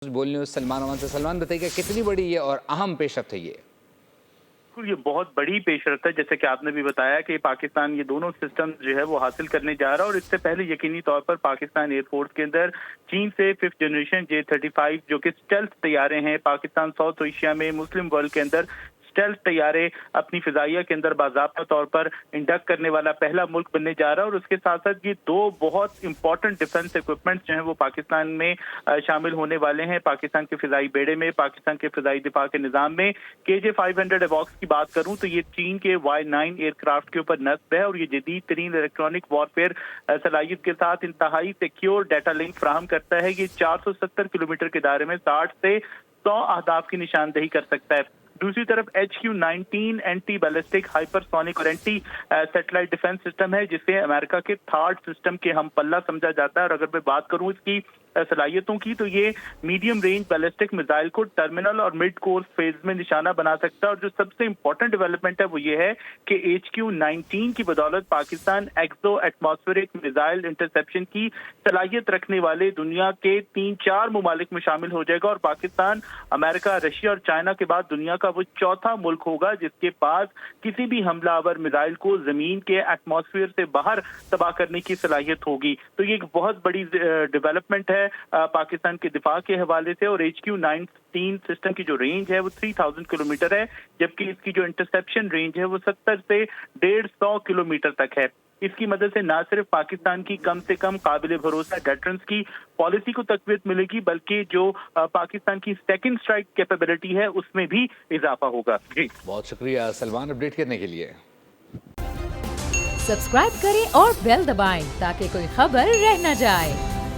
बोलने उस सलमान अमान से। सलमान बताइएगा कितनी बड़ी ये और अहम पेशरफ है ये? ये बहुत बड़ी पेशरफ है, जैसे कि आपने भी बताया कि पाकिस्तान ये दोनों सिस्टम जो है वो हासिल करने जा रहा है। और इससे पहले यकीनी तौर पर पाकिस्तान एयरफोर्स के अंदर चीन से 5th जनरेशन J-35 जो कि स्टेल्थ तैयारे हैं, पाकिस्तान साउथ एशिया में मुस्लिम वर्ल्ड के अंदर स्टेल्थ तैयारे अपनी फिजाइया के अंदर बाज़ाब्ता तौर पर इंडक्ट करने वाला पहला मुल्क बनने जा रहा है। और उसके साथ साथ ये दो बहुत इंपॉर्टेंट डिफेंस इक्विपमेंट्स जो हैं वो पाकिस्तान में शामिल होने वाले हैं। पाकिस्तान के फिजाई बेड़े में, पाकिस्तान के फिजाई दिफा के निज़ाम में KJ-500 एवॉक्स की बात करूं तो ये चीन के Y-9 एयरक्राफ्ट के ऊपर नस्ब है और ये जदीद तरीन इलेक्ट्रॉनिक वॉरफेयर सलाहियत के साथ इंतहाई सिक्योर डाटा लिंक फ्राहम करता है। ये 470 किलोमीटर के दायरे में 60 से 100 अहदाफ की निशानदेही कर सकता है। दूसरी तरफ HQ-19 एंटी बैलिस्टिक हाइपरसोनिक और एंटी सैटेलाइट डिफेंस सिस्टम है, जिसे अमेरिका के थर्ड सिस्टम के हम पल्ला समझा जाता है। और अगर मैं बात करूं इसकी सलाहियतों की तो ये मीडियम रेंज बैलिस्टिक मिसाइल को टर्मिनल और मिड कोर्स फेज में निशाना बना सकता है। और जो सबसे इंपॉर्टेंट डेवलपमेंट है वो ये है कि HQ-19 की बदौलत Pakistan exo atmospheric missile interception की सलाहियत रखने वाले दुनिया के 3-4 मुमालिक में शामिल हो जाएगा। और पाकिस्तान अमेरिका, रशिया और चाइना के बाद दुनिया का वो चौथा मुल्क होगा जिसके पास किसी भी हमलावर मिसाइल को जमीन के एटमॉस्फेयर से बाहर तबाह करने की सलाहियत होगी। तो ये एक बहुत बड़ी डेवलपमेंट है पाकिस्तान के दिफा के हवाले से। और HQ-19 सिस्टम की जो रेंज है वो 3000 किलोमीटर है, जबकि इसकी जो इंटरसेप्शन रेंज है वो 70 से 150 किलोमीटर तक है। इसकी मदद से न सिर्फ पाकिस्तान की कम से कम काबिल भरोसा डेटरेंस की पॉलिसी को तकवीत मिलेगी, बल्कि जो पाकिस्तान की सेकंड स्ट्राइक कैपेबिलिटी है उसमें भी इजाफा होगा। जी बहुत शुक्रिया सलमान अपडेट करने के लिए। सब्सक्राइब करें और बेल दबाएं ताकि कोई खबर रह न जाए।